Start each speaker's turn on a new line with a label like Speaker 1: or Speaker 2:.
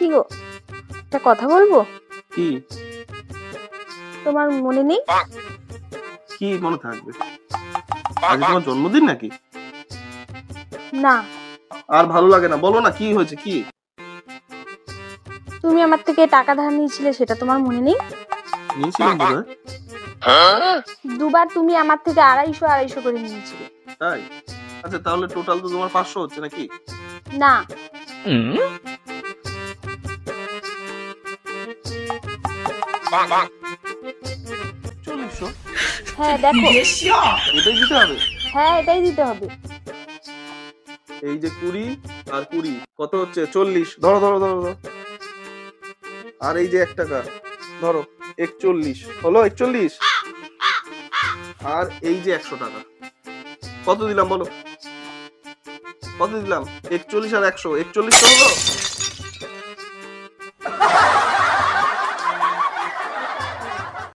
Speaker 1: কি গো, একটা কথা বলবো?
Speaker 2: কি?
Speaker 1: তোমার মনে নেই?
Speaker 2: কি মনে থাকবে? আজ তোমার জন্মদিন নাকি?
Speaker 1: না,
Speaker 2: আর ভালো লাগে না, বলো না কি হয়েছে? কি
Speaker 1: তুমি আমার থেকে টাকা ধার নিয়েছিলে, সেটা তোমার মনে নেই?
Speaker 2: নিয়েছিলাম বোধহয়।
Speaker 1: দুবার তুমি আমার থেকে 250 করে নিয়েছিলে।
Speaker 2: তাই? আচ্ছা, তাহলে টোটাল তো তোমার 500 হচ্ছে নাকি?
Speaker 1: না,
Speaker 2: 40
Speaker 1: হ্যাঁ দেখো,
Speaker 2: এটাই দিতে হবে।
Speaker 1: হ্যাঁ এটাই দিতে হবে।
Speaker 2: এই যে 20 আর 20 কত হচ্ছে? 40। ধরো ধরো ধরো ধরো। আর এই যে 1 টাকা ধরো, 41 হলো। 41। আর এই যে 100 টাকা, কত দিলাম বলো? কত দিলাম? 41 আর 100, 41 তো হলো।